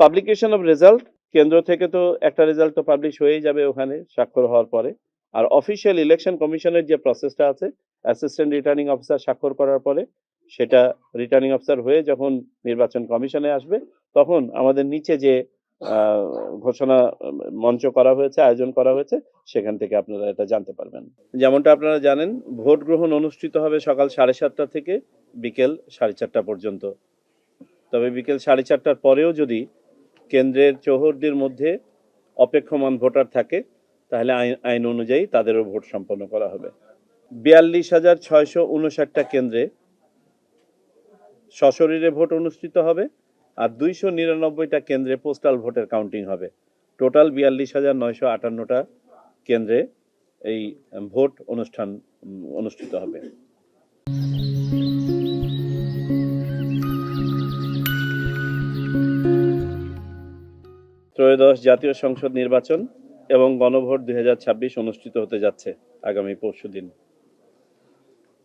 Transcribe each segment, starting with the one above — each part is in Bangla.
পাবলিকেশন অফ রেজাল্ট, কেন্দ্র থেকে তো একটা রেজাল্ট তো পাবলিশ হয়েই যাবে ওখানে স্বাক্ষর হওয়ার পরে। আর অফিসিয়াল ইলেকশন কমিশনের যে প্রসেসটা আছে, অ্যাসিস্ট্যান্ট রিটার্নিং অফিসার স্বাক্ষর করার পরে সেটা রিটার্নিং অফিসার হয়ে যখন নির্বাচন কমিশনে আসবে, তখন আমাদের নিচে যে ঘোষণা মঞ্চ করা হয়েছে, আয়োজন করা হয়েছে, সেখান থেকে আপনারা এটা জানতে পারবেন। যেমনটা আপনারা জানেন, ভোট গ্রহণ অনুষ্ঠিত হবে সকাল 7:30 থেকে বিকেল 4:30 পর্যন্ত। তবে বিকেল 4:30টার পরেও যদি কেন্দ্রের চৌহদ্দির মধ্যে অপেক্ষমান ভোটার থাকে, তাহলে আইন অনুযায়ী তাদেরও ভোট সম্পন্ন করা হবে। 42,659টা কেন্দ্রে সশরীরে ভোট অনুষ্ঠিত হবে, আর 299টা কেন্দ্রে পোস্টাল ভোটের কাউন্টিং হবে। টোটাল 42,958টা কেন্দ্রে এই ভোট অনুষ্ঠিত হবে। ত্রয়োদশ জাতীয় সংসদ নির্বাচন এবং গণভোট 2026 অনুষ্ঠিত হতে যাচ্ছে আগামী পরশুদিন।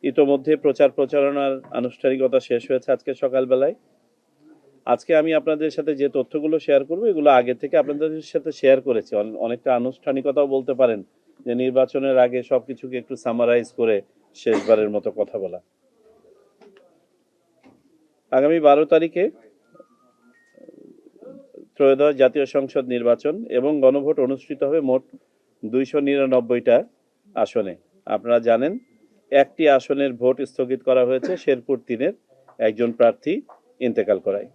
ইতোমধ্যে প্রচারণার আনুষ্ঠানিকতা শেষ হয়েছে আজকে সকালবেলায়। আজকে আমি আপনাদের সাথে যে তথ্যগুলো শেয়ার করব, এগুলো আগে থেকে আপনাদের সাথে শেয়ার করেছি। অনেকটা আনুষ্ঠানিকতাও বলতে পারেন, যে নির্বাচনের আগে সবকিছুকে একটু সামারাইজ করে শেষবারের মতো কথা বলা। আগামী 12 তারিখে ত্রয়োদশ জাতীয় সংসদ নির্বাচন এবং গণভোট অনুষ্ঠিত হবে মোট 299টা আসনে। আপনারা জানেন, একটি আসনের ভোট স্থগিত করা হয়েছে শেরপুর 3-এর একজন প্রার্থী ইন্তেকাল করায়।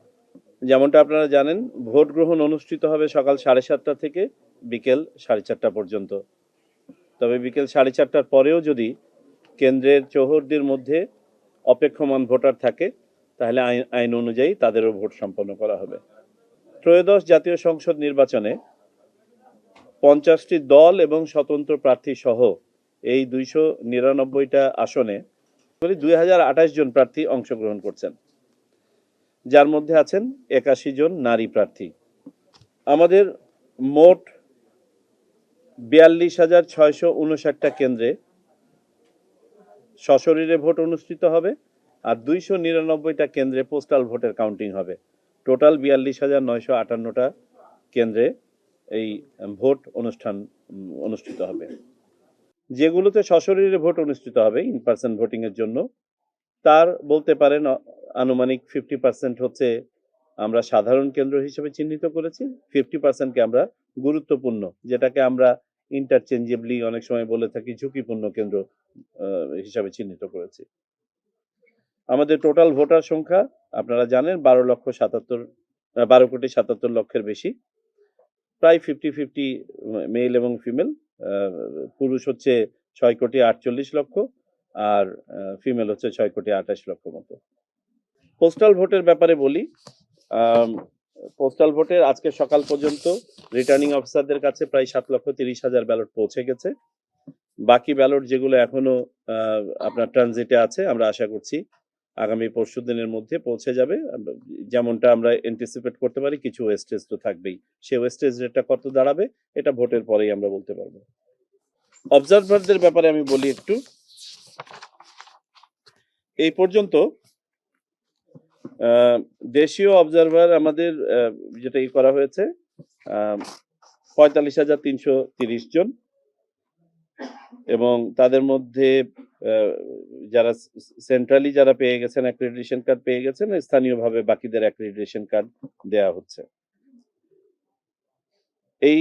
যেমনটা আপনারা জানেন, ভোট গ্রহণ অনুষ্ঠিত হবে সকাল 7:30 থেকে বিকেল 4:30 পর্যন্ত। তবে বিকেল 4:30টার পরেও যদি কেন্দ্রের চৌহদ্দির মধ্যে অপেক্ষমান ভোটার থাকে, তাহলে আইন অনুযায়ী তাদেরও ভোট সম্পন্ন করা হবে। ত্রয়োদশ জাতীয় সংসদ নির্বাচনে 50টি দল এবং স্বতন্ত্র প্রার্থী সহ এই 299টা আসনে 2028 জন প্রার্থী অংশগ্রহণ করছেন, যার মধ্যে আছেন 81 জন নারী প্রার্থী। আমাদের মোট 42,659টা কেন্দ্রে সশরীরে ভোট অনুষ্ঠিত হবে, আর 299টা কেন্দ্রে পোস্টাল ভোটের কাউন্টিং হবে। টোটাল 42,958টা কেন্দ্রে এই ভোট অনুষ্ঠিত হবে। যেগুলোতে সশরীরে ভোট অনুষ্ঠিত হবে ইন পার্সন ভোটিং এর জন্য, তার বলতে পারেন আনুমানিক 50% হচ্ছে আমরা সাধারণ কেন্দ্র হিসেবে চিহ্নিত করেছি, 50%কে আমরা গুরুত্বপূর্ণ, যেটাকে আমরা ইন্টারচেঞ্জেবলি অনেক সময় বলে থাকি ঝুঁকিপূর্ণ কেন্দ্র হিসাবে চিহ্নিত করেছি। আমাদের টোটাল ভোটার সংখ্যা আপনারা জানেন 12,77,00,000 বেশি, প্রায় 50-50 মেল এবং ফিমেল। পুরুষ হচ্ছে 6,48,00,000 আর ফিমেল হচ্ছে 6,28,00,000 মতো। পোস্টাল ভোটের ব্যাপারে বলি, পোস্টাল ভোটের আজকে সকাল পর্যন্ত রিটার্নিং অফিসারদের কাছে প্রায় 7,30,000 ব্যালট পৌঁছে গেছে। বাকি ব্যালট যেগুলো এখনো আপনার ট্রানজিটে আছে, আমরা আশা করছি আগামী পরশু দিনের মধ্যে পৌঁছে যাবে। যেমনটা আমরা এন্টিসিপেট করতে পারি, কিছু ওয়েস্টেজ তো থাকবেই, সে ওয়েস্টেজ রেটটা কত দাঁড়াবে এটা ভোটের পরেই আমরা বলতে পারবো। অবজারভারদের ব্যাপারে আমি বলি একটু। এই পর্যন্ত দেশীয় অবজারভার আমাদের যেটা করা হয়েছে 45,330 জন, এবং তাদের মধ্যে যারা সেন্ট্রালি যারা পেয়ে গেছেন অ্যাক্রেডিটেশন কার্ড পেয়ে গেছেন, স্থানীয়ভাবে বাকিদের অ্যাক্রেডিটেশন কার্ড দেয়া হচ্ছে। এই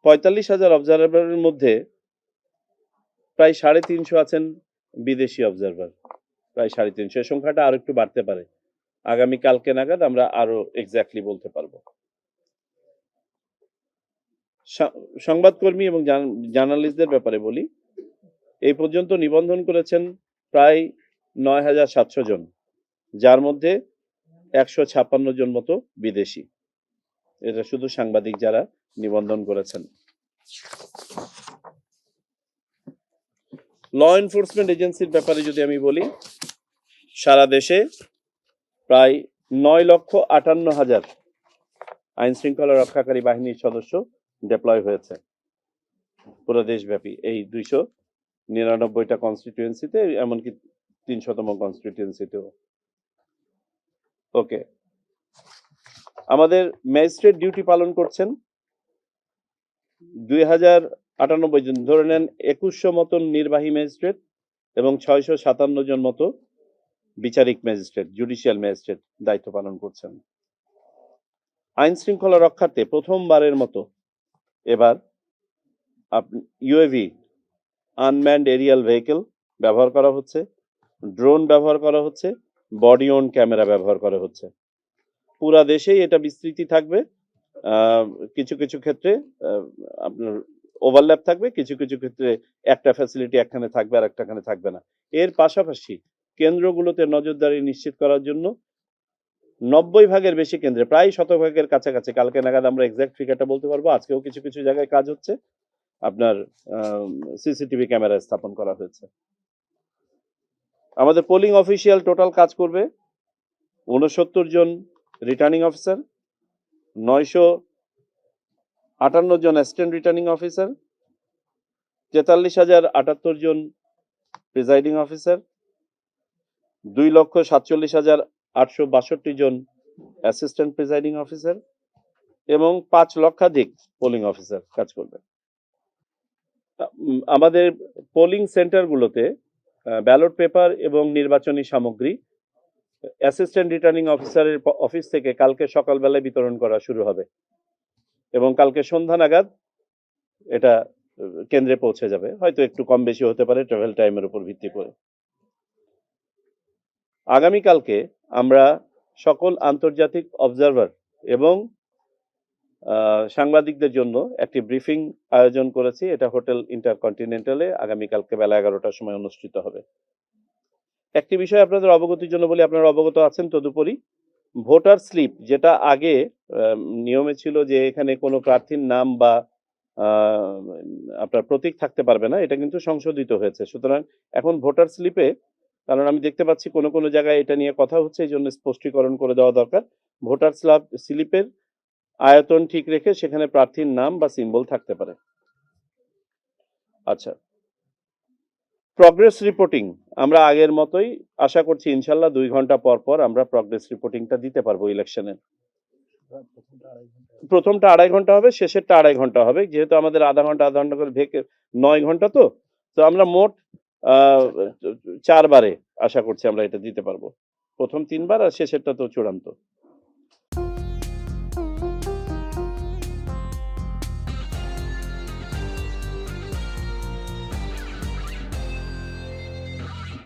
45,000 অবজারভারের মধ্যে প্রায় 350 আছেন বিদেশি অবজারভার, প্রায় 350। এই সংখ্যাটা আরো একটু বাড়তে পারে, আগামী কালকে নাগাদ আমরা আরো এক্স্যাক্টলি বলতে পারবো। সংবাদকর্মী এবং জার্নালিস্টদের ব্যাপারে বলি, এই পর্যন্ত নিবন্ধন করেছেন প্রায় 9,700 জন, যার মধ্যে 156 জন মতো বিদেশি। এটা শুধু সাংবাদিক যারা নিবন্ধন করেছেন। ল এনফোর্সমেন্ট এজেন্সির ব্যাপারে যদি আমি বলি, সারা দেশে প্রায় 9,58,000 আইন শৃঙ্খলা রক্ষাকারী বাহিনীর সদস্য ডিপ্লয় হয়েছে পুরো দেশব্যাপী এই 299টা কনস্টিটিউয়েন্সিতে, এমনকি 300তম কনস্টিটিউয়েন্সিতেও। ওকে, আমাদের ম্যাজিস্ট্রেট ডিউটি পালন করছেন 2098 জন, ধরে নেন 2100 মতন নির্বাহী ম্যাজিস্ট্রেট এবং 657 জন মতো বিচারিক ম্যাজিস্ট্রেট, জুডিশিয়াল ম্যাজিস্ট্রেট দায়িত্ব পালন করছেন। আইন শৃঙ্খলা রক্ষার্থে প্রথমবারের মতো এবার ইউএভি, আনম্যান্ড এরিয়াল ভেহিকেল ব্যবহার করা হচ্ছে, ড্রোন ব্যবহার করা হচ্ছে, বডি অন ক্যামেরা ব্যবহার করা হচ্ছে। পুরা দেশেই এটা বিস্তৃতি থাকবে। কিছু কিছু ক্ষেত্রে আপনার ওভারল্যাপ থাকবে, কিছু কিছু ক্ষেত্রে একটা ফ্যাসিলিটি একখানে থাকবে আর একটাখানে থাকবে না। এর পাশাপাশি কেন্দ্রগুলোতে নজরদারি নিশ্চিত করার জন্য 90 ভাগের বেশি কেন্দ্রে, প্রায় 100 ভাগের কাছাকাছি, কালকে নাগাদ আমরা এক্সাক্ট ফিগারটা বলতে পারবো, আজকেও কিছু কিছু জায়গায় কাজ হচ্ছে, আপনার সিসিটিভি ক্যামেরা স্থাপন করা হয়েছে। আমাদের পোলিং অফিসিয়াল টোটাল কাজ করবে 69 জন রিটার্নিং অফিসার, 958 জন অ্যাসিস্ট্যান্ট রিটার্নিং অফিসার, 43,078 জন প্রিজাইডিং অফিসার, 2,47,862 জন অ্যাসিস্ট্যান্ট প্রিজাইডিং অফিসার এবং 5 লক্ষাধিক পোলিং অফিসার কাজ করবে। আমাদের পোলিং সেন্টারগুলোতে ব্যালট পেপার এবং নির্বাচনী সামগ্রী অ্যাসিস্ট্যান্ট রিটার্নিং অফিসারের অফিস থেকে কালকে সকালবেলায় বিতরণ করা শুরু হবে এবং কালকে সন্ধ্যা নাগাদ এটা কেন্দ্রে পৌঁছে যাবে, হয়তো একটু কম বেশি হতে পারে ট্রাভেল টাইমের উপর ভিত্তি করে। আগামীকালকে আমরা সকল আন্তর্জাতিক অবজারভার এবং সাংবাদিকদের জন্য একটি ব্রিফিং আয়োজন করেছি। এটা হোটেল ইন্টারকন্টিনেন্টালে আগামীকালকে বেলা 11টার সময় অনুষ্ঠিত হবে। একটি বিষয় আপনাদের অবগতির জন্য বলি, আপনারা অবগত আছেন তদুপরি, ভোটার স্লিপ যেটা আগে নিয়মে ছিল যে এখানে কোনো প্রার্থীর নাম বা আপনার প্রতীক থাকতে পারবে না, এটা কিন্তু সংশোধিত হয়েছে। সুতরাং এখন ভোটার স্লিপে, কারণ আমি দেখতে পাচ্ছি কোনো কোনো জায়গায় এটা নিয়ে কথা হচ্ছে, এই জন্য স্পষ্টীকরণ করে দেওয়া দরকার। ভোটার স্লিপের আয়তন ঠিক রেখে সেখানে প্রার্থীর নাম বা সিম্বল থাকতে পারে। আচ্ছা, প্রগ্রেস রিপোর্টিং আমরা আগের মতোই আশা করছি ইনশাল্লাহ 2 ঘন্টা পর পর আমরা প্রগ্রেস রিপোর্টিংটা দিতে পারবো ইলেকশনের। প্রথমটা 2.5 ঘন্টা হবে, শেষেরটা 2.5 ঘন্টা হবে, যেহেতু আমাদের আধা ঘন্টা করে ভেঙে 9 ঘন্টা, তো আমরা মোট 4 বারে আশা করছি আমরা এটা দিতে পারবো, প্রথম 3 বার আর শেষেরটা তো চূড়ান্ত।